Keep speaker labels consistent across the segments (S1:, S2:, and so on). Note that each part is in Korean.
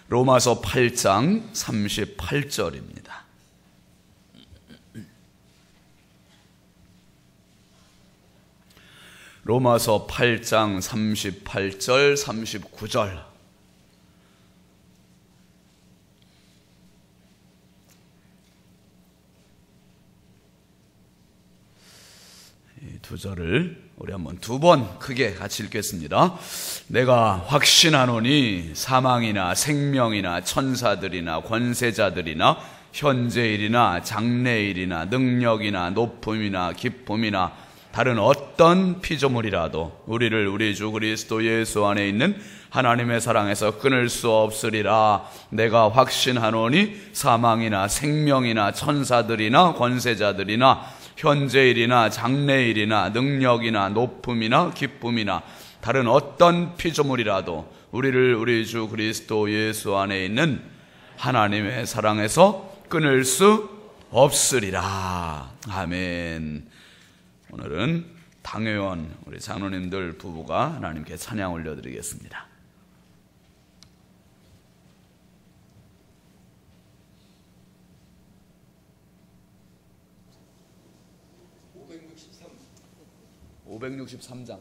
S1: 로마서 8장 38절입니다. 로마서 8장 38절 39절. 이 두 절을 우리 한번 두 번 크게 같이 읽겠습니다. 내가 확신하노니 사망이나 생명이나 천사들이나 권세자들이나 현재일이나 장래일이나 능력이나 높음이나 기쁨이나 다른 어떤 피조물이라도 우리를 우리 주 그리스도 예수 안에 있는 하나님의 사랑에서 끊을 수 없으리라. 내가 확신하노니 사망이나 생명이나 천사들이나 권세자들이나 현재일이나 장래일이나 능력이나 높음이나 기쁨이나 다른 어떤 피조물이라도 우리를 우리 주 그리스도 예수 안에 있는 하나님의 사랑에서 끊을 수 없으리라. 아멘. 오늘은 당회원 우리 장로님들 부부가 하나님께 찬양 올려드리겠습니다. (563장)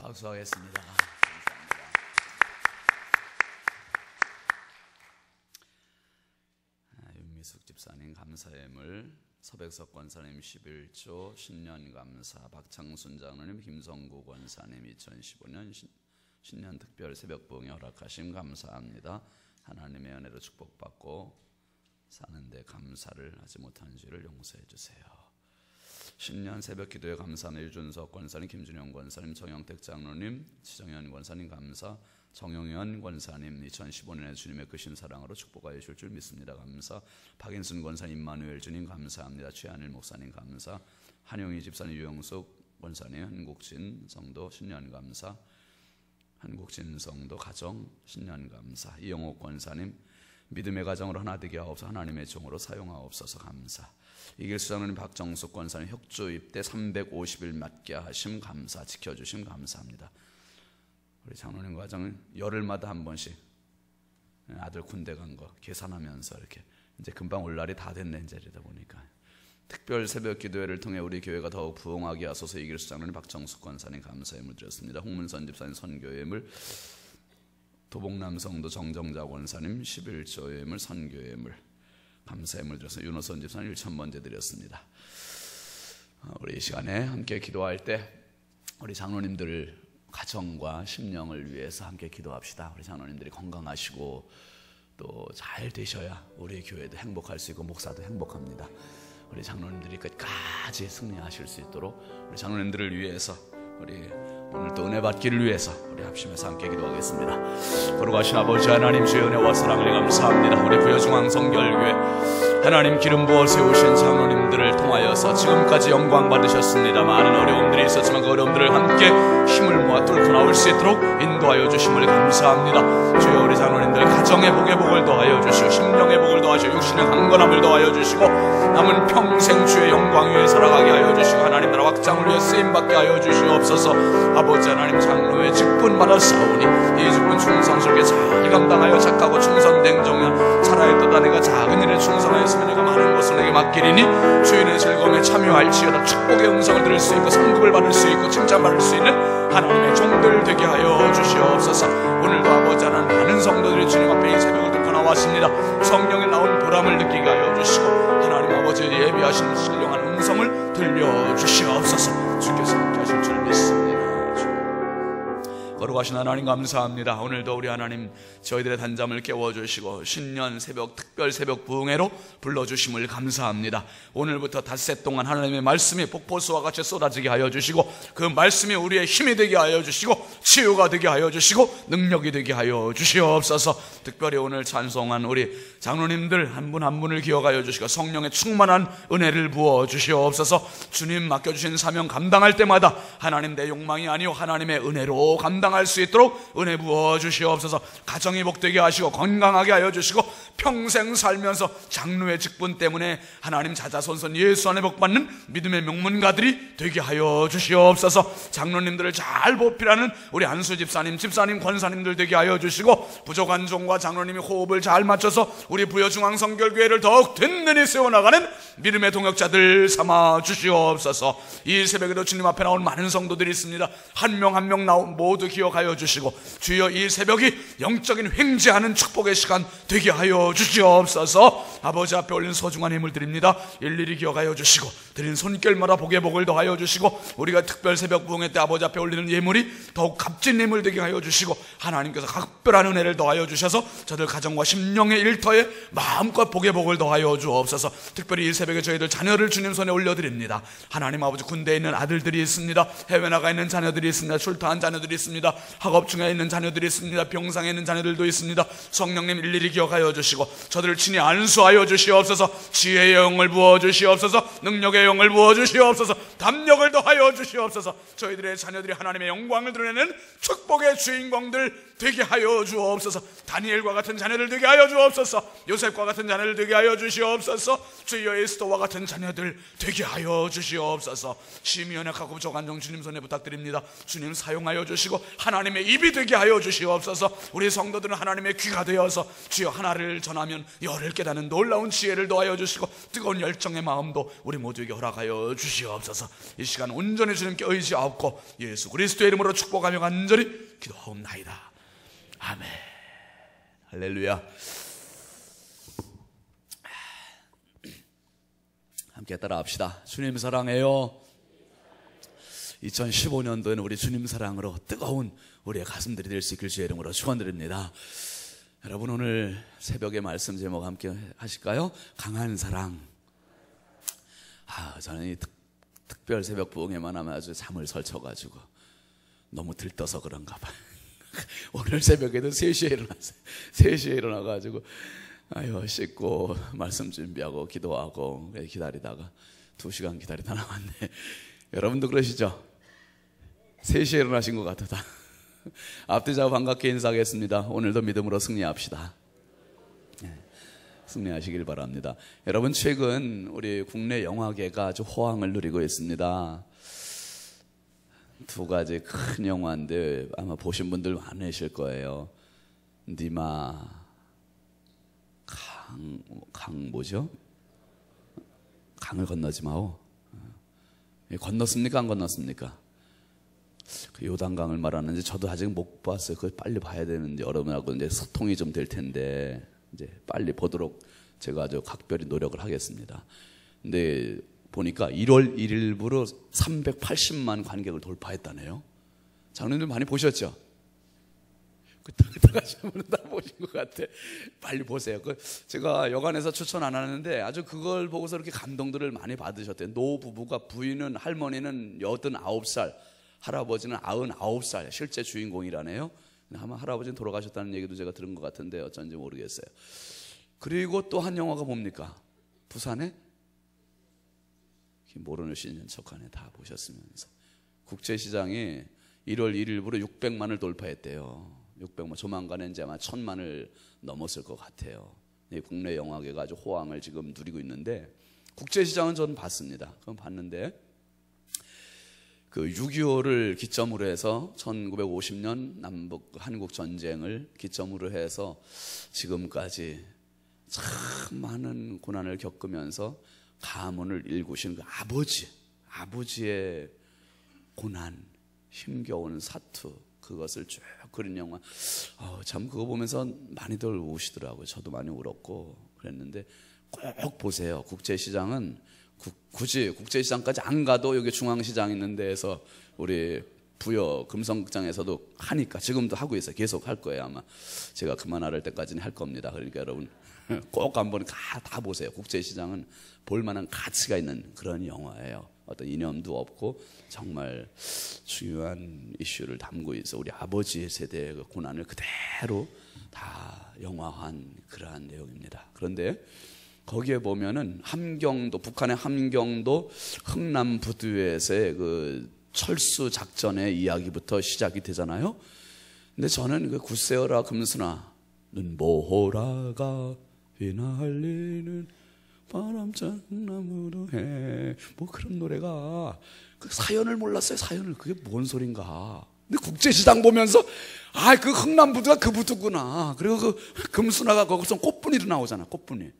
S1: 박수하겠습니다. 윤미숙 집사님 감사예물, 서백석 권사님 11조 신년 감사, 박창순 장로님, 김성구 권사님 2015년 신년 특별 새벽 부흥에 허락하심 감사합니다. 하나님의 은혜로 축복받고 사는데 감사를 하지 못하는 죄를 용서해 주세요. 신년 새벽 기도에 감사합니다. 유준석 권사님, 김준영 권사님, 정영택 장로님, 지정현 권사님 감사, 정영현 권사님 2015년에 주님의 크신 사랑으로 축복하여 주실 줄 믿습니다. 감사. 박인순 권사님, 임마누엘 주님 감사합니다. 최한일 목사님 감사, 한용희 집사님, 유영숙 권사님, 한국진 성도 신년 감사, 한국진 성도 가정 신년 감사, 이영옥 권사님 믿음의 가정으로 하나 되게 하옵소서. 하나님의 종으로 사용하옵소서. 감사. 이길수 장로님, 박정숙 권사님 혁주 입대 350일 맞게 하심 감사, 지켜주심 감사합니다. 우리 장로님 가정은 열흘마다 한 번씩 아들 군대 간 거 계산하면서 이렇게 이제 금방 올 날이 다 됐네 이제 이러다 보니까 특별 새벽 기도회를 통해 우리 교회가 더욱 부흥하게 하소서. 이길수 장로님, 박정숙 권사님 감사의 물 드렸습니다. 홍문선 집사님 선교의 물, 도봉남 성도 정정자 권사님 11조의 물, 선교의 물, 감사의 물 들어서 윤호선 집사님 1,000번째 드렸습니다. 우리 이 시간에 함께 기도할 때 우리 장로님들 가정과 심령을 위해서 함께 기도합시다. 우리 장로님들이 건강하시고 또 잘 되셔야 우리 교회도 행복할 수 있고 목사도 행복합니다. 우리 장로님들이 끝까지 승리하실 수 있도록 우리 장로님들을 위해서 우리 오늘 또 은혜 받기를 위해서 우리 합심해서 함께 기도하겠습니다. 거룩하신 아버지 하나님, 주의 은혜와 사랑을 감사합니다. 우리 부여중앙성결교회 하나님 기름 부어 세우신 장로님들을 통하여서 지금까지 영광 받으셨습니다. 많은 어려움들이 있었지만 그 어려움들을 함께 힘을 모아 뚫고 나올 수 있도록 인도하여 주심을 감사합니다. 주여 우리 장로님들 가정의 복의 복을 더하여 주시고 심령의 복을 더하시고 육신의 강건함을 더하여 주시고 남은 평생 주의 영광 위에 살아가게 하여 주시고 하나님 나라 확장을 위해 쓰임받게 하여 주시옵소서. 아버지 하나님, 장로의 직분 받았사오니 이 직분 충성스럽게 잘 감당하여 착하고 충성된 종이야 차라리 또다 내가 작은 일에 충성하였으면 내가 많은 것을 내게 맡기리니 주인의 즐거움에 참여할지어다. 축복의 음성을 들을 수 있고 상급을 받을 수 있고 칭찬받을 수 있는 하나님의 종들 되게 하여 주시옵소서. 오늘도 아버지 하나님, 많은 성도들이 주님 앞에 이 새벽을 뚫고 나왔습니다. 성령의 나온 보람을 느끼게 하여 주시고 하나님 아버지 예비하신 신령한 음성을 들려주시옵소서. 주께서 함께 하실 줄 믿습니다. 거룩하신 하나님 감사합니다. 오늘도 우리 하나님 저희들의 단잠을 깨워주시고 신년 새벽 특별 새벽 부흥회로 불러주심을 감사합니다. 오늘부터 닷새 동안 하나님의 말씀이 폭포수와 같이 쏟아지게 하여 주시고 그 말씀이 우리의 힘이 되게 하여 주시고 치유가 되게 하여 주시고 능력이 되게 하여 주시옵소서. 특별히 오늘 찬송한 우리 장로님들 한 분 한 분을 기억하여 주시고 성령의 충만한 은혜를 부어 주시옵소서. 주님 맡겨주신 사명 감당할 때마다 하나님 내 욕망이 아니오 하나님의 은혜로 감당할 수 있도록 은혜 부어 주시옵소서. 가정이 복되게 하시고 건강하게 하여 주시고 평생 살면서 장로의 직분 때문에 하나님 자자손손 예수 안에 복받는 믿음의 명문가들이 되게 하여 주시옵소서. 장로님들을 잘 보필하는 우리 안수 집사님, 권사님들 되게 하여 주시고 부족한 종과 장로님이 호흡을 잘 맞춰서 우리 부여중앙성결교회를 더욱 든든히 세워나가는 믿음의 동역자들 삼아 주시옵소서. 이 새벽에도 주님 앞에 나온 많은 성도들이 있습니다. 한 명 한 명 나온 모두 기억하여 주시고 주여 이 새벽이 영적인 횡재하는 축복의 시간 되게 하여 주시옵소서. 아버지 앞에 올린 소중한 힘을 드립니다. 일일이 기억하여 주시고 드린 손길마다 복의 복을 더하여 주시고 우리가 특별 새벽 부흥회 때 아버지 앞에 올리는 예물이 더욱 값진 예물 되게 하여 주시고 하나님께서 각별한 은혜를 더하여 주셔서 저들 가정과 심령의 일터에 마음껏 복의 복을 더하여 주옵소서. 특별히 이 새벽에 저희들 자녀를 주님 손에 올려드립니다. 하나님 아버지, 군대에 있는 아들들이 있습니다. 해외 나가 있는 자녀들이 있습니다. 출타한 자녀들이 있습니다. 학업 중에 있는 자녀들이 있습니다. 병상에 있는 자녀들도 있습니다. 성령님 일일이 기억하여 주시고 저들을 친히 안수하여 주시옵소서. 지혜의 영을 부어 주시옵소서. 능력의 영을 부어 주시옵소서. 담력을 더하여 주시옵소서. 저희들의 자녀들이 하나님의 영광을 드러내는 축복의 주인공들 되게 하여 주옵소서. 다니엘과 같은 자녀들 되게 하여 주옵소서. 요셉과 같은 자녀들 되게 하여 주시옵소서. 주여 에스더와 같은 자녀들 되게 하여 주시옵소서. 심히 연약하고 부족한 종 주님 손에 부탁드립니다. 주님 사용하여 주시고 하나님의 입이 되게 하여 주시옵소서. 우리 성도들은 하나님의 귀가 되어서 주여 하나를 전하면 열을 깨닫는 놀라운 지혜를 더하여 주시고 뜨거운 열정의 마음도 우리 모두에게 허락하여 주시옵소서. 이 시간 온전히 주님께 의지하옵고 예수 그리스도의 이름으로 축복하며 간절히 기도하옵나이다. 아멘. 할렐루야. 함께 따라합시다. 주님 사랑해요. 2015년도에는 우리 주님 사랑으로 뜨거운 우리의 가슴들이 될 수 있길 주의 이름으로 축원드립니다. 여러분, 오늘 새벽의 말씀 제목 함께 하실까요? 강한 사랑. 저는 이 특별 새벽 부흥회만 하면 아주 잠을 설쳐가지고 너무 들떠서 그런가 봐요. 오늘 새벽에도 3시에 일어났어요. 3시에 일어나가지고 씻고 말씀 준비하고 기도하고 기다리다가 2시간 기다리다 나왔네. 여러분도 그러시죠? 3시에 일어나신 것 같다. 앞뒤 좌우 반갑게 인사하겠습니다. 오늘도 믿음으로 승리합시다. 승리하시길 바랍니다. 여러분, 최근 우리 국내 영화계가 아주 호황을 누리고 있습니다. 2가지 큰 영화인데 아마 보신 분들 많으실 거예요. 니마 강 뭐죠? 강을 건너지 마오. 건넜습니까? 안 건넜습니까? 그 요단강을 말하는데 저도 아직 못 봤어요. 그걸 빨리 봐야 되는데 여러분하고 이제 소통이 좀 될 텐데 이제 빨리 보도록 제가 아주 각별히 노력을 하겠습니다. 근데 보니까 1월 1일부로 380만 관객을 돌파했다네요. 장로님들 많이 보셨죠? 그때 가시면 다 보신 것 같아. 빨리 보세요. 제가 여관에서 추천 안 하는데 아주 그걸 보고서 이렇게 감동들을 많이 받으셨대요. 노부부가, 부인은, 할머니는 89살, 할아버지는 99살, 실제 주인공이라네요. 아마 할아버지는 돌아가셨다는 얘기도 제가 들은 것 같은데 어쩐지 모르겠어요. 그리고 또 한 영화가 뭡니까? 부산에? 모르는 시즌 척하네. 다 보셨으면서. 국제시장이 1월 1일부로 600만을 돌파했대요. 600만, 조만간에 이제 아마 1000만을 넘었을 것 같아요. 국내 영화계가 아주 호황을 지금 누리고 있는데, 국제시장은 저는 봤습니다. 그럼 봤는데 그 6.25를 기점으로 해서 1950년 남북 한국 전쟁을 기점으로 해서 지금까지 참 많은 고난을 겪으면서 가문을 일구신 그 아버지의 고난, 힘겨운 사투, 그것을 쭉 그린 영화. 참 그거 보면서 많이들 우시더라고요. 저도 많이 울었고 그랬는데 꼭 보세요. 국제시장은 굳이 국제시장까지 안 가도 여기 중앙시장 있는 데에서 우리 부여 금성극장에서도 하니까, 지금도 하고 있어요. 계속 할 거예요. 아마 제가 그만할 때까지는 할 겁니다. 그러니까 여러분 꼭 한번 다 보세요. 국제시장은 볼만한 가치가 있는 그런 영화예요. 어떤 이념도 없고 정말 중요한 이슈를 담고 있어. 우리 아버지 세대의 그 고난을 그대로 다 영화한 그러한 내용입니다. 그런데 거기에 보면은 함경도, 북한의 함경도 흥남부두에서의 그 철수 작전의 이야기부터 시작이 되잖아요. 근데 저는 그 굳세어라 금수나 눈보라가 휘날리는 바람찬 나무로 해, 뭐 그런 노래가, 그 사연을 몰랐어요. 사연을. 그게 뭔 소린가. 근데 국제시장 보면서 그 흥남부두가 그 부두구나. 그리고 그 금수나가 거기서 꽃분이로 나오잖아. 꽃분이.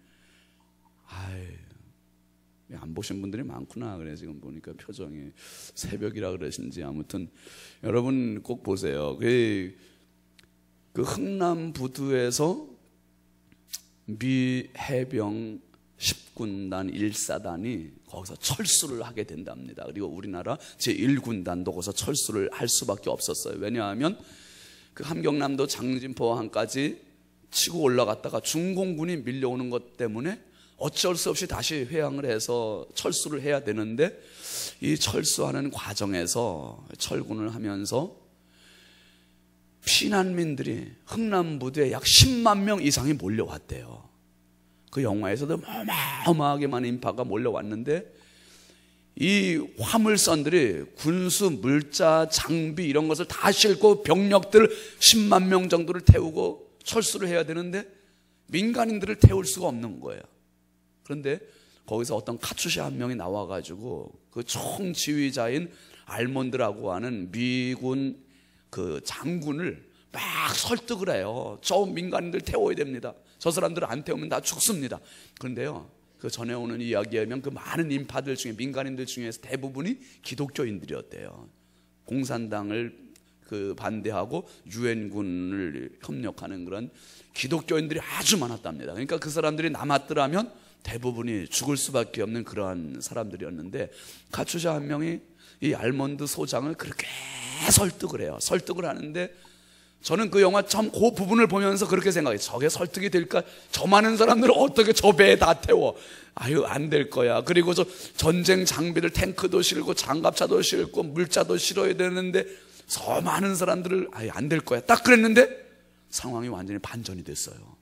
S1: 안 보신 분들이 많구나. 그래 지금 보니까 표정이 새벽이라 그러신지. 아무튼 여러분 꼭 보세요. 그 흥남부두에서 미 해병 10군단 1사단이 거기서 철수를 하게 된답니다. 그리고 우리나라 제1군단도 거기서 철수를 할 수밖에 없었어요. 왜냐하면 그 함경남도 장진포항까지 치고 올라갔다가 중공군이 밀려오는 것 때문에 어쩔 수 없이 다시 회항을 해서 철수를 해야 되는데, 이 철수하는 과정에서 철군을 하면서 피난민들이 흥남부두에 약 10만 명 이상이 몰려왔대요. 그 영화에서도 어마어마하게 많은 인파가 몰려왔는데, 이 화물선들이 군수, 물자, 장비 이런 것을 다 싣고 병력들 10만 명 정도를 태우고 철수를 해야 되는데 민간인들을 태울 수가 없는 거예요. 그런데 거기서 어떤 카투샤 한 명이 나와가지고 그 총지휘자인 알몬드라고 하는 미군 그 장군을 막 설득을 해요. 저 민간인들 태워야 됩니다. 저 사람들을 안 태우면 다 죽습니다. 그런데요, 그 전에 오는 이야기에 하면 그 많은 인파들 중에, 민간인들 중에서 대부분이 기독교인들이었대요. 공산당을 그 반대하고 유엔군을 협력하는 그런 기독교인들이 아주 많았답니다. 그러니까 그 사람들이 남았더라면 대부분이 죽을 수밖에 없는 그러한 사람들이었는데, 카투샤 한 명이 이 알몬드 소장을 그렇게 설득을 해요. 설득을 하는데 저는 그 영화 참 그 부분을 보면서 그렇게 생각해요. 저게 설득이 될까? 저 많은 사람들을 어떻게 저 배에 다 태워? 안 될 거야. 그리고 저 전쟁 장비들, 탱크도 실고 장갑차도 실고 물자도 실어야 되는데 저 많은 사람들을 안 될 거야. 딱 그랬는데 상황이 완전히 반전이 됐어요.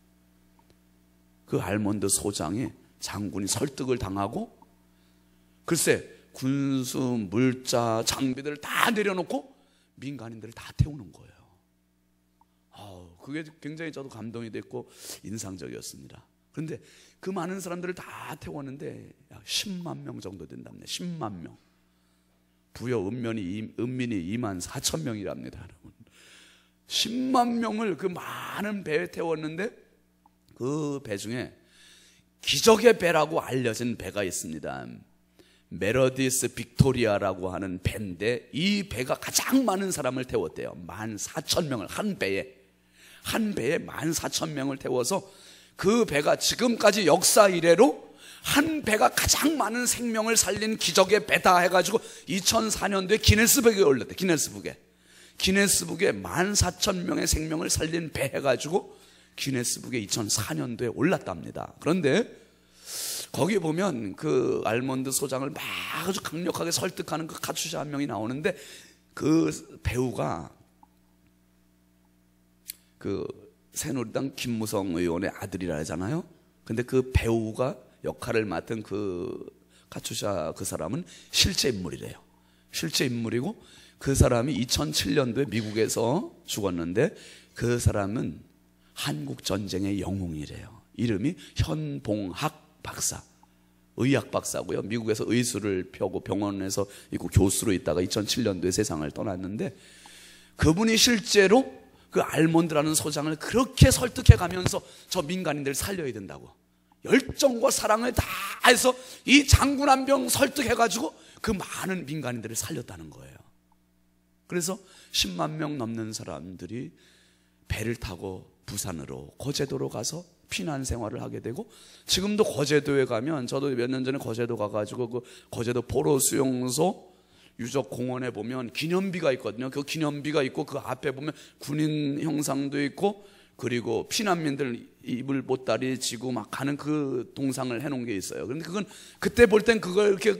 S1: 그 알몬드 소장이, 장군이 설득을 당하고, 글쎄 군수, 물자, 장비들을 다 내려놓고 민간인들을 다 태우는 거예요. 그게 굉장히 저도 감동이 됐고 인상적이었습니다. 그런데 그 많은 사람들을 다 태웠는데 약 10만 명 정도 된답니다. 10만 명. 부여 은민이 2만 4천 명이랍니다. 여러분. 10만 명을 그 많은 배에 태웠는데 그 배 중에 기적의 배라고 알려진 배가 있습니다. 메러디스 빅토리아라고 하는 배인데, 이 배가 가장 많은 사람을 태웠대요. 14,000명을 한 배에 14,000명을 태워서 그 배가 지금까지 역사 이래로 한 배가 가장 많은 생명을 살린 기적의 배다 해가지고 2004년도에 기네스북에 올렸대. 기네스북에 14,000명의 생명을 살린 배 해가지고 기네스북에 2004년도에 올랐답니다. 그런데 거기 보면 그 알몬드 소장을 막 아주 강력하게 설득하는 그 카츄샤 한 명이 나오는데, 그 배우가 그 새누리당 김무성 의원의 아들이라 하잖아요. 근데 그 배우가 역할을 맡은 그 카츄샤 그 사람은 실제 인물이래요. 실제 인물이고, 그 사람이 2007년도에 미국에서 죽었는데 그 사람은 한국 전쟁의 영웅이래요. 이름이 현봉학 박사, 의학 박사고요. 미국에서 의술을 펴고 병원에서 있고 교수로 있다가 2007년도에 세상을 떠났는데, 그분이 실제로 그 알몬드라는 소장을 그렇게 설득해 가면서 저 민간인들 살려야 된다고 열정과 사랑을 다해서 이 장군 한 병 설득해 가지고 그 많은 민간인들을 살렸다는 거예요. 그래서 10만 명 넘는 사람들이 배를 타고 부산으로, 거제도로 가서 피난 생활을 하게 되고, 지금도 거제도에 가면, 저도 몇 년 전에 거제도 가가지고 그 거제도 포로 수용소 유적 공원에 보면 기념비가 있거든요. 그 기념비가 있고 그 앞에 보면 군인 형상도 있고, 그리고 피난민들 이불 보따리 지고 막 가는 그 동상을 해놓은 게 있어요. 그런데 그건 그때 볼 땐 그걸 이렇게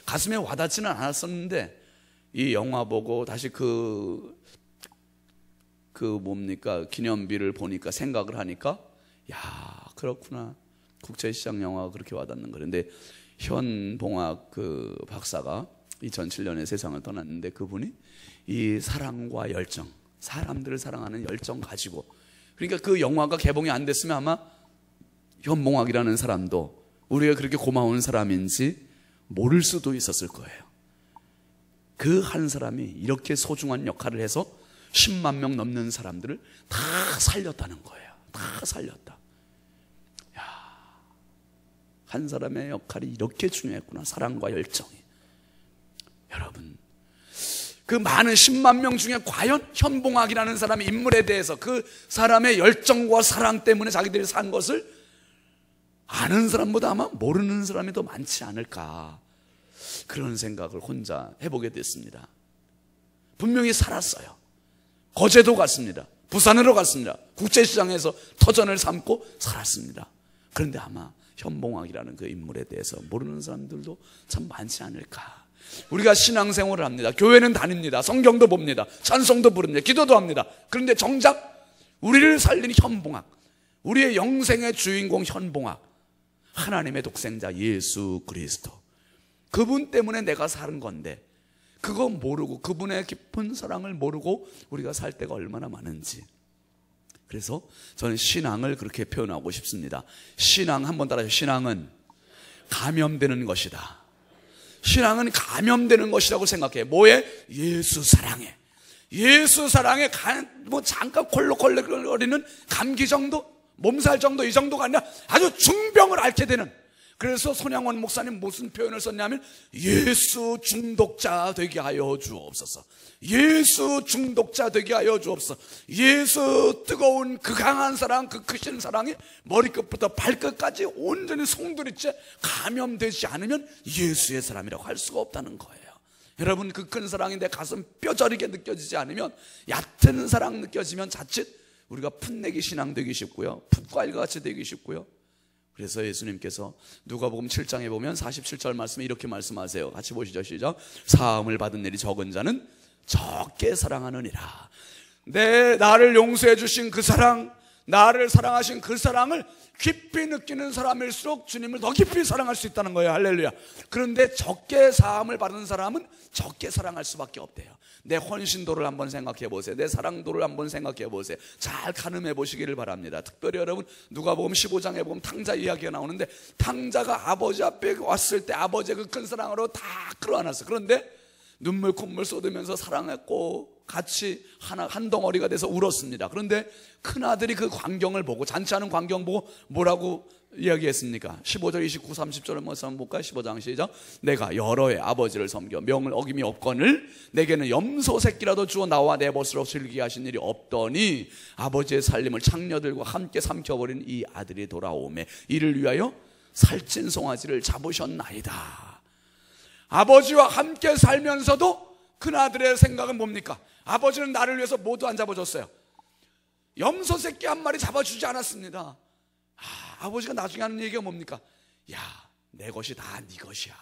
S1: 가슴에 와닿지는 않았었는데, 이 영화 보고 다시 그 뭡니까 기념비를 보니까 생각을 하니까, 야, 그렇구나. 국제시장 영화가 그렇게 와닿는 거예요. 근데 현봉학 그 박사가 2007년에 세상을 떠났는데, 그분이 이 사랑과 열정, 사람들을 사랑하는 열정 가지고, 그러니까 그 영화가 개봉이 안 됐으면 아마 현봉학이라는 사람도 우리가 그렇게 고마운 사람인지 모를 수도 있었을 거예요. 그 한 사람이 이렇게 소중한 역할을 해서 10만 명 넘는 사람들을 다 살렸다는 거예요. 다 살렸다. 야, 한 사람의 역할이 이렇게 중요했구나. 사랑과 열정이. 여러분, 그 많은 10만 명 중에 과연 현봉학이라는 사람의 인물에 대해서, 그 사람의 열정과 사랑 때문에 자기들이 산 것을 아는 사람보다 아마 모르는 사람이 더 많지 않을까, 그런 생각을 혼자 해보게 됐습니다. 분명히 살았어요. 거제도 갔습니다. 부산으로 갔습니다. 국제시장에서 터전을 삼고 살았습니다. 그런데 아마 현봉학이라는 그 인물에 대해서 모르는 사람들도 참 많지 않을까. 우리가 신앙생활을 합니다. 교회는 다닙니다. 성경도 봅니다. 찬송도 부릅니다. 기도도 합니다. 그런데 정작 우리를 살린 현봉학, 우리의 영생의 주인공 현봉학, 하나님의 독생자 예수 그리스도, 그분 때문에 내가 사는 건데, 그거 모르고, 그분의 깊은 사랑을 모르고 우리가 살 때가 얼마나 많은지. 그래서 저는 신앙을 그렇게 표현하고 싶습니다. 신앙, 한번 따라하세요. 신앙은 감염되는 것이다. 신앙은 감염되는 것이라고 생각해. 뭐에? 예수 사랑에. 예수 사랑에 뭐 잠깐 콜록콜록거리는 감기 정도, 몸살 정도, 이 정도가 아니라 아주 중병을 앓게 되는. 그래서 손양원 목사님 무슨 표현을 썼냐면, 예수 중독자 되게 하여 주옵소서. 예수 중독자 되게 하여 주옵소서. 예수 뜨거운 그 강한 사랑, 그 크신 사랑이 머리끝부터 발끝까지 온전히 송두리째 감염되지 않으면 예수의 사람이라고 할 수가 없다는 거예요. 여러분, 그 큰 사랑이 내 가슴 뼈저리게 느껴지지 않으면, 얕은 사랑 느껴지면 자칫 우리가 풋내기 신앙 되기 쉽고요, 풋과일과 같이 되기 쉽고요. 그래서 예수님께서 누가복음 7장에 보면 47절 말씀에 이렇게 말씀하세요. 같이 보시죠. 시작. 사함을 받은 일이 적은 자는 적게 사랑하느니라. 나를 용서해 주신 그 사랑, 나를 사랑하신 그 사랑을 깊이 느끼는 사람일수록 주님을 더 깊이 사랑할 수 있다는 거예요. 할렐루야. 그런데 적게 사함을 받은 사람은 적게 사랑할 수밖에 없대요. 내 헌신도를 한번 생각해 보세요. 내 사랑도를 한번 생각해 보세요. 잘 가늠해 보시기를 바랍니다. 특별히 여러분, 누가복음 15장에 보면 탕자 이야기가 나오는데, 탕자가 아버지 앞에 왔을 때 아버지의 그 큰 사랑으로 다 끌어안았어요. 그런데 눈물 콧물 쏟으면서 사랑했고 같이 한 덩어리가 돼서 울었습니다. 그런데 큰아들이 그 광경을 보고, 잔치하는 광경 보고 뭐라고 이야기했습니까? 15절, 29, 30절을 한번 볼까요? 15장 시작. 내가 여러 해 아버지를 섬겨 명을 어김이 없거늘 내게는 염소 새끼라도 주어 나와 내 벗으로 즐기게 하신 일이 없더니 아버지의 살림을 창녀들과 함께 삼켜버린 이 아들이 돌아오매 이를 위하여 살찐 송아지를 잡으셨나이다. 아버지와 함께 살면서도 큰아들의 생각은 뭡니까? 아버지는 나를 위해서 모두 안 잡아줬어요. 염소 새끼 한 마리 잡아주지 않았습니다. 아버지가 나중에 하는 얘기가 뭡니까? 야, 내 것이 다 네 것이야.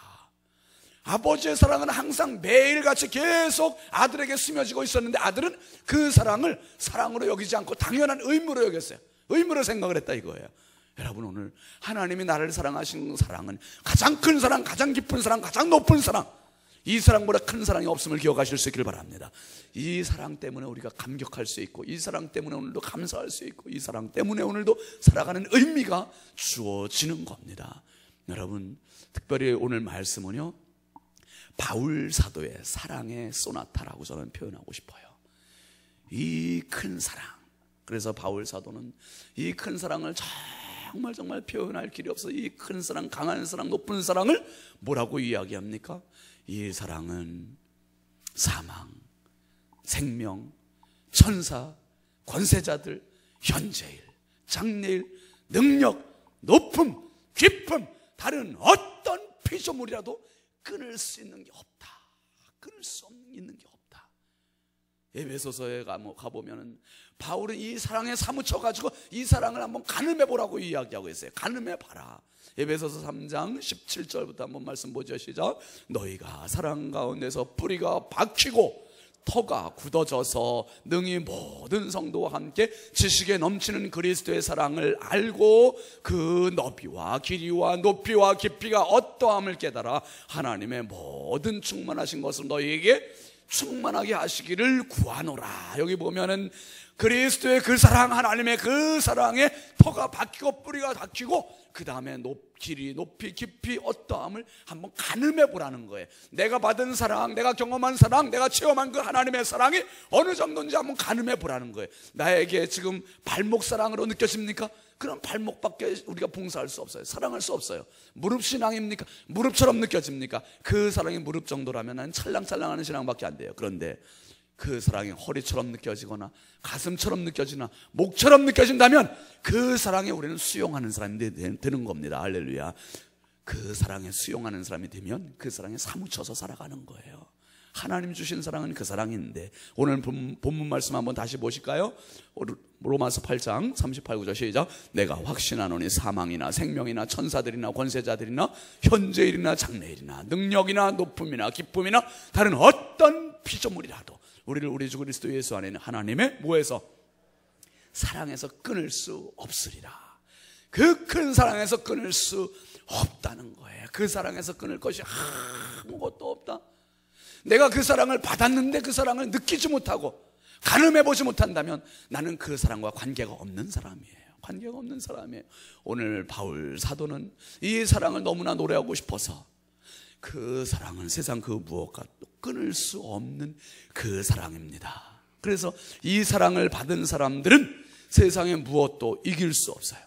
S1: 아버지의 사랑은 항상 매일같이 계속 아들에게 스며지고 있었는데 아들은 그 사랑을 사랑으로 여기지 않고 당연한 의무로 여겼어요. 의무로 생각을 했다 이거예요. 여러분, 오늘 하나님이 나를 사랑하시는 사랑은 가장 큰 사랑, 가장 깊은 사랑, 가장 높은 사랑, 이 사랑보다 큰 사랑이 없음을 기억하실 수 있기를 바랍니다. 이 사랑 때문에 우리가 감격할 수 있고, 이 사랑 때문에 오늘도 감사할 수 있고, 이 사랑 때문에 오늘도 살아가는 의미가 주어지는 겁니다. 여러분, 특별히 오늘 말씀은요, 바울 사도의 사랑의 소나타라고 저는 표현하고 싶어요. 이 큰 사랑. 그래서 바울 사도는 이 큰 사랑을 정말 표현할 길이 없어. 이 큰 사랑, 강한 사랑, 높은 사랑을 뭐라고 이야기합니까? 이 사랑은 사망, 생명, 천사, 권세자들, 현재일, 장래일, 능력, 높음, 깊음, 다른 어떤 피조물이라도 끊을 수 있는 게 없다. 끊을 수 있는 게 없다. 에베소서에 가보면은 바울은 이 사랑에 사무쳐가지고 이 사랑을 한번 가늠해보라고 이야기하고 있어요. 가늠해봐라. 에베소서 3장 17절부터 한번 말씀 보죠. 시작. 너희가 사랑 가운데서 뿌리가 박히고 터가 굳어져서 능히 모든 성도와 함께 지식에 넘치는 그리스도의 사랑을 알고 그 너비와 길이와 높이와 깊이가 어떠함을 깨달아 하나님의 모든 충만하신 것을 너희에게 충만하게 하시기를 구하노라. 여기 보면은 그리스도의 그 사랑, 하나님의 그 사랑에 터가 박히고 뿌리가 박히고 그 다음에 길이, 높이, 깊이 어떠함을 한번 가늠해 보라는 거예요. 내가 받은 사랑, 내가 경험한 사랑, 내가 체험한 그 하나님의 사랑이 어느 정도인지 한번 가늠해 보라는 거예요. 나에게 지금 발목 사랑으로 느껴집니까? 그럼 발목밖에 우리가 봉사할 수 없어요. 사랑할 수 없어요. 무릎 신앙입니까? 무릎처럼 느껴집니까? 그 사랑이 무릎 정도라면 난 찰랑찰랑하는 신앙밖에 안 돼요. 그런데 그 사랑이 허리처럼 느껴지거나 가슴처럼 느껴지나 목처럼 느껴진다면 그 사랑에 우리는 수용하는 사람이 되는 겁니다. 할렐루야. 그 사랑에 수용하는 사람이 되면 그 사랑에 사무쳐서 살아가는 거예요. 하나님 주신 사랑은 그 사랑인데, 오늘 본문 말씀 한번 다시 보실까요? 로마서 8장 38-9절 시작. 내가 확신하노니 사망이나 생명이나 천사들이나 권세자들이나 현재일이나 장래일이나 능력이나 높음이나 기쁨이나 다른 어떤 피조물이라도 우리를 우리 주 그리스도 예수 안에는 하나님의 뭐에서? 사랑에서 끊을 수 없으리라. 그 큰 사랑에서 끊을 수 없다는 거예요. 그 사랑에서 끊을 것이 아무것도 없다. 내가 그 사랑을 받았는데 그 사랑을 느끼지 못하고 가늠해보지 못한다면 나는 그 사랑과 관계가 없는 사람이에요. 관계가 없는 사람이에요. 오늘 바울 사도는 이 사랑을 너무나 노래하고 싶어서 그 사랑은 세상 그 무엇과 끊을 수 없는 그 사랑입니다. 그래서 이 사랑을 받은 사람들은 세상의 무엇도 이길 수 없어요.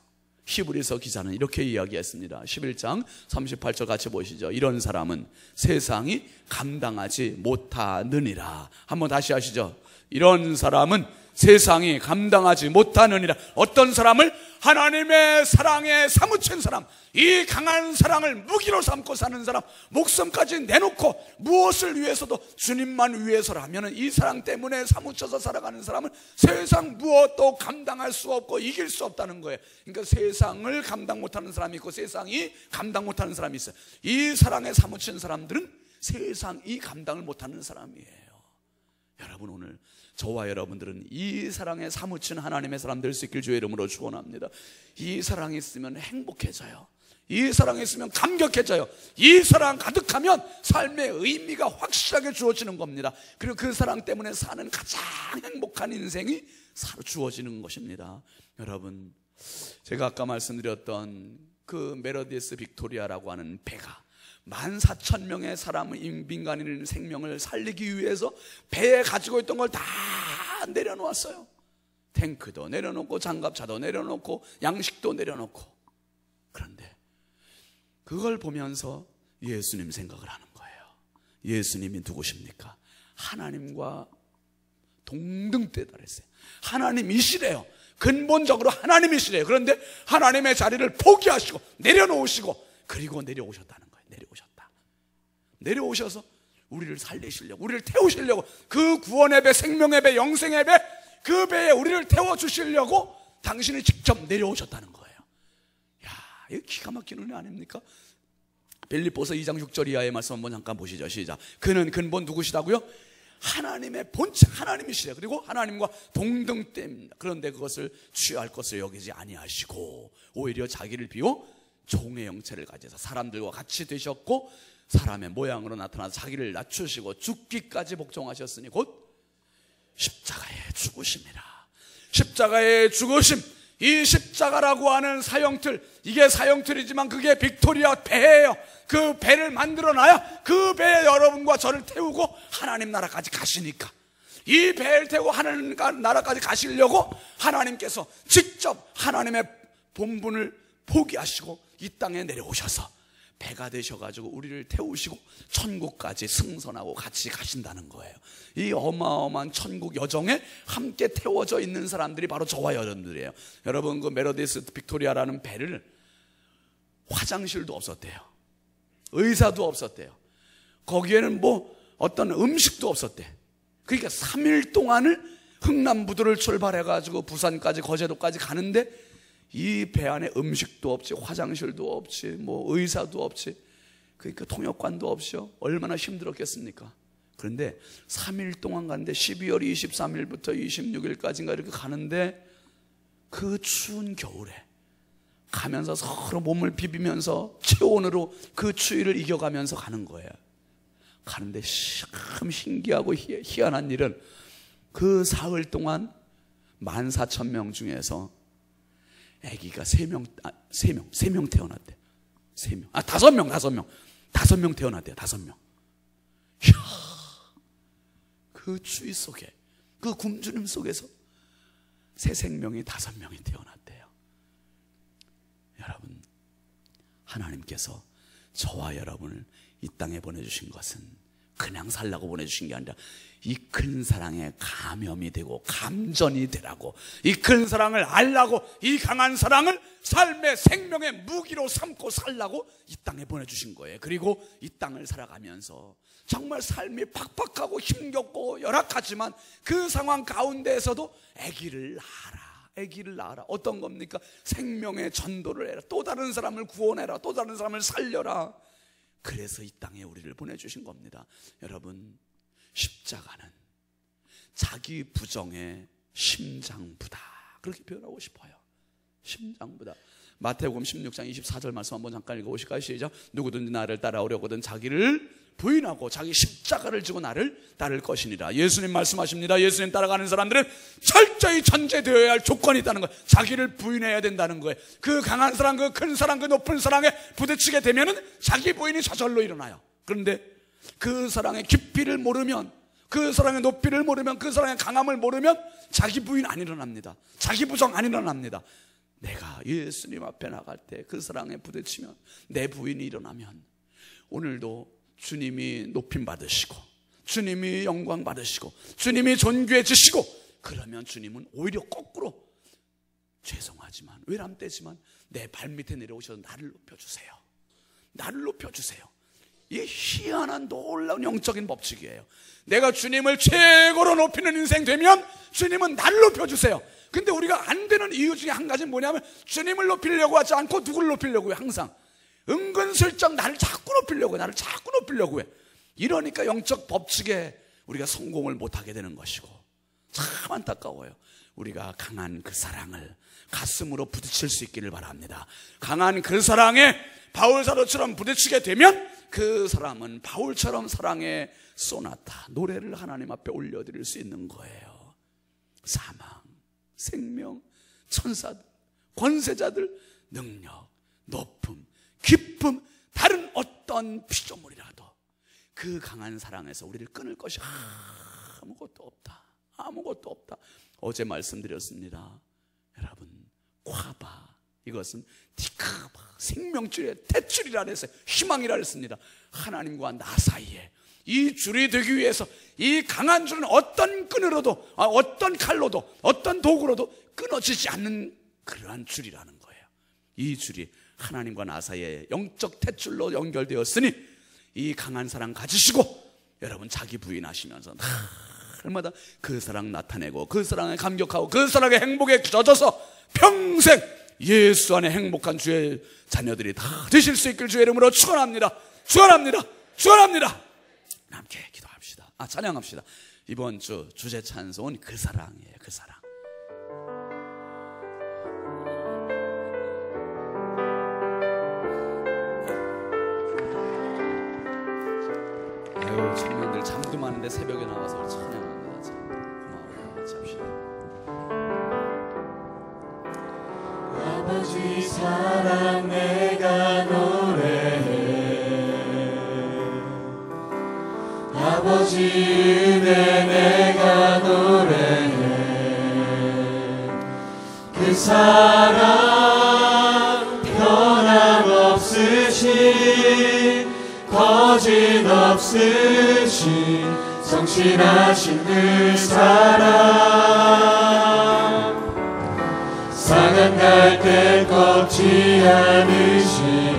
S1: 히브리서 기자는 이렇게 이야기했습니다. 11장 38절 같이 보시죠. 이런 사람은 세상이 감당하지 못하느니라. 한번 다시 하시죠. 이런 사람은 세상이 감당하지 못하느니라. 어떤 사람을? 하나님의 사랑에 사무친 사람, 이 강한 사랑을 무기로 삼고 사는 사람, 목숨까지 내놓고 무엇을 위해서도 주님만 위해서라면 이 사랑 때문에 사무쳐서 살아가는 사람은 세상 무엇도 감당할 수 없고 이길 수 없다는 거예요. 그러니까 세상을 감당 못하는 사람이 있고 세상이 감당 못하는 사람이 있어요. 이 사랑에 사무친 사람들은 세상이 감당을 못하는 사람이에요. 여러분, 오늘 저와 여러분들은 이 사랑에 사무친 하나님의 사람 될 수 있길 주의 이름으로 축원합니다. 이 사랑이 있으면 행복해져요. 이 사랑이 있으면 감격해져요. 이 사랑 가득하면 삶의 의미가 확실하게 주어지는 겁니다. 그리고 그 사랑 때문에 사는 가장 행복한 인생이 주어지는 것입니다. 여러분, 제가 아까 말씀드렸던 그 메르디스 빅토리아라고 하는 배가 14,000명의 사람의 민간인 생명을 살리기 위해서 배에 가지고 있던 걸 다 내려놓았어요. 탱크도 내려놓고 장갑차도 내려놓고 양식도 내려놓고. 그런데 그걸 보면서 예수님 생각을 하는 거예요. 예수님이 누구십니까? 하나님과 동등대에 달했어요. 하나님이시래요. 근본적으로 하나님이시래요. 그런데 하나님의 자리를 포기하시고 내려놓으시고 그리고 내려오셨다는 거예요. 내려오셔서 우리를 살리시려고, 우리를 태우시려고, 그 구원의 배, 생명의 배, 영생의 배, 그 배에 우리를 태워주시려고 당신이 직접 내려오셨다는 거예요. 야, 이거 기가 막힌 은혜 아닙니까? 빌립보서 2장 6절 이하의 말씀 한번 잠깐 보시죠. 시작. 그는 근본 누구시다고요? 하나님의 본체, 하나님이시래. 그리고 하나님과 동등대입니다. 그런데 그것을 취할 것을 여기지 아니하시고 오히려 자기를 비워 종의 형체를 가져서 사람들과 같이 되셨고 사람의 모양으로 나타나서 자기를 낮추시고 죽기까지 복종하셨으니 곧 십자가에 죽으심이라. 십자가의 죽으심, 이 십자가라고 하는 사형틀, 이게 사형틀이지만 그게 빅토리아 배예요. 그 배를 만들어놔야 그 배에 여러분과 저를 태우고 하나님 나라까지 가시니까, 이 배를 태우고 하나님 나라까지 가시려고 하나님께서 직접 하나님의 본분을 포기하시고 이 땅에 내려오셔서 배가 되셔가지고 우리를 태우시고 천국까지 승선하고 같이 가신다는 거예요. 이 어마어마한 천국 여정에 함께 태워져 있는 사람들이 바로 저와 여러분들이에요. 여러분, 그 메르디스 빅토리아라는 배를 화장실도 없었대요. 의사도 없었대요. 거기에는 뭐 어떤 음식도 없었대. 그러니까 3일 동안을 흥남부두를 출발해가지고 부산까지 거제도까지 가는데 이 배 안에 음식도 없지, 화장실도 없지, 뭐 의사도 없지, 그러니까 통역관도 없이요. 얼마나 힘들었겠습니까? 그런데 3일 동안 갔는데 12월 23일부터 26일까지인가 이렇게 가는데 그 추운 겨울에 가면서 서로 몸을 비비면서 체온으로 그 추위를 이겨가면서 가는 거예요. 가는데 참 신기하고 희한한 일은 그 사흘 동안 14,000명 중에서 아기가 3명 태어났대. 3명. 5명 태어났대요. 5명. 이야, 그 추위 속에, 그 굶주림 속에서 새 생명이 5명이 태어났대요. 여러분, 하나님께서 저와 여러분을 이 땅에 보내주신 것은 그냥 살라고 보내주신 게 아니라 이 큰 사랑에 감염이 되고 감전이 되라고, 이 큰 사랑을 알라고, 이 강한 사랑을 삶의 생명의 무기로 삼고 살라고 이 땅에 보내주신 거예요. 그리고 이 땅을 살아가면서 정말 삶이 팍팍하고 힘겹고 열악하지만 그 상황 가운데에서도 아기를 낳아라. 어떤 겁니까? 생명의 전도를 해라. 또 다른 사람을 구원해라. 또 다른 사람을 살려라. 그래서 이 땅에 우리를 보내주신 겁니다. 여러분, 십자가는 자기 부정의 심장부다, 그렇게 표현하고 싶어요. 심장부다. 마태복음 16장 24절 말씀 한번 잠깐 읽어보실까요? 시작. 누구든지 나를 따라오려거든 자기를 부인하고 자기 십자가를 지고 나를 따를 것이니라. 예수님 말씀하십니다. 예수님 따라가는 사람들은 철저히 전제되어야 할 조건이 있다는 거예요. 자기를 부인해야 된다는 거예요. 그 강한 사랑, 그 큰 사랑, 그 높은 사랑에 부딪히게 되면은 자기 부인이 저절로 일어나요. 그런데 그 사랑의 깊이를 모르면, 그 사랑의 높이를 모르면, 그 사랑의 강함을 모르면 자기 부인 안 일어납니다. 자기 부정 안 일어납니다. 내가 예수님 앞에 나갈 때 그 사랑에 부딪히면, 내 부인이 일어나면, 오늘도 주님이 높임 받으시고 주님이 영광 받으시고 주님이 존귀해지시고, 그러면 주님은 오히려 거꾸로 죄송하지만 외람되지만 내 발밑에 내려오셔서 나를 높여주세요. 나를 높여주세요. 이 희한한 놀라운 영적인 법칙이에요. 내가 주님을 최고로 높이는 인생 되면 주님은 나를 높여주세요. 근데 우리가 안 되는 이유 중에 한 가지는 뭐냐면 주님을 높이려고 하지 않고 누구를 높이려고 해요. 항상 은근슬쩍 나를 자꾸 높이려고 해. 이러니까 영적 법칙에 우리가 성공을 못하게 되는 것이고, 참 안타까워요. 우리가 강한 그 사랑을 가슴으로 부딪힐 수 있기를 바랍니다. 강한 그 사랑에 바울사도처럼 부딪히게 되면 그 사람은 바울처럼 사랑의 소나타, 노래를 하나님 앞에 올려드릴 수 있는 거예요. 사망, 생명, 천사들, 권세자들, 능력, 높음, 기쁨, 다른 어떤 어떤 피조물이라도 그 강한 사랑에서 우리를 끊을 것이 아무것도 없다. 아무것도 없다. 어제 말씀드렸습니다. 여러분, 콰바, 이것은 티카바, 생명줄의 탯줄이라 그랬어요. 희망이라 그랬습니다. 하나님과 나 사이에 이 줄이 되기 위해서 이 강한 줄은 어떤 끈으로도, 어떤 칼로도, 어떤 도구로도 끊어지지 않는 그러한 줄이라는 거예요. 이 줄이 하나님과 나 사이에 영적 탯줄로 연결되었으니 이 강한 사랑 가지시고 여러분 자기 부인하시면서 날마다 그 사랑 나타내고 그 사랑에 감격하고 그 사랑의 행복에 젖어서 평생 예수 안에 행복한 주의 자녀들이 다 되실 수 있길 주의 이름으로 축원합니다. 축원합니다. 축원합니다. 함께 기도합시다. 찬양합시다. 이번 주 주제 찬송은 그 사랑이에요. 그 사랑. 아유, 청년들 잠도 많은데 새벽에 나와서 찬양합니다. 참 고마워요. 같이 합시다.
S2: 아버지 사랑 내가 노래해, 아버지 은혜 내가 노래해. 그 사랑 변함없으신 거짓없으신 성실하신 그 사랑, 상한 갈대 꺾지 않으시는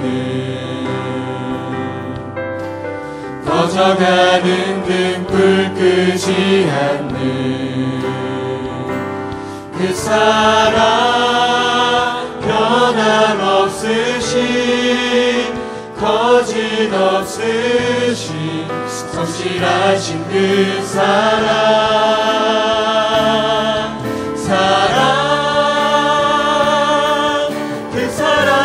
S2: 꺼져가는 등불 끄지 않는 그 사랑, 변함없으신 거짓없으신 성실하신 그 사랑, 그 사랑,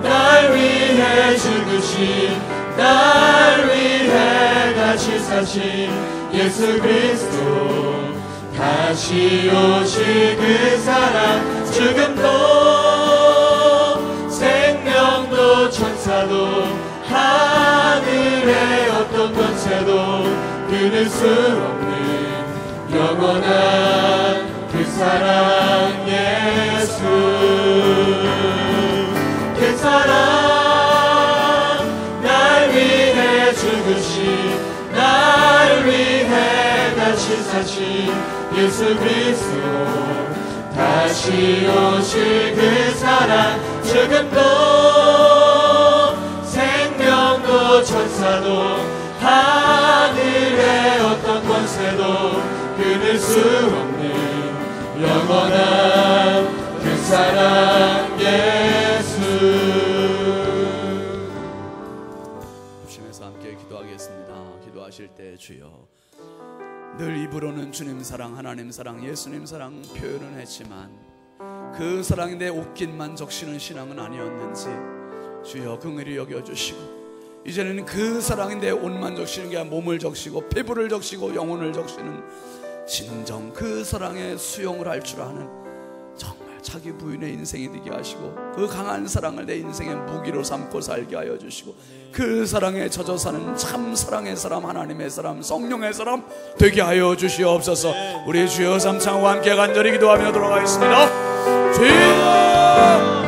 S2: 날 위해 죽으신, 날 위해 다시 사신 예수 그리스도, 다시 오실 그 사랑, 죽음도 생명도 천사도 하늘의 어떤 권세도 끊을 수 없는 영원한 그 사랑 예수. 그 사랑, 날 위해 죽으신, 날 위해 다시 사신 예수 그리스도, 다시 오실 그 사랑, 죽음도 생명도 천사도 하늘의 어떤 권세도 끊을 수 없는 영원한 그 사랑 예수.
S1: 합심해서 함께 기도하겠습니다. 기도하실 때 주여, 늘 입으로는 주님 사랑, 하나님 사랑, 예수님 사랑 표현은 했지만 그 사랑에 내 옷깃만 적시는 신앙은 아니었는지 주여 긍휼히 여겨주시고, 이제는 그 사랑에 내 옷만 적시는 게 아니라 몸을 적시고 피부를 적시고 영혼을 적시는 진정 그 사랑에 수용을 할 줄 아는 정말 자기 부인의 인생이 되게 하시고, 그 강한 사랑을 내 인생의 무기로 삼고 살게 하여 주시고, 그 사랑에 젖어 사는 참 사랑의 사람, 하나님의 사람, 성령의 사람 되게 하여 주시옵소서. 우리 주여 삼창과 함께 간절히 기도하며 돌아가겠습니다. 주여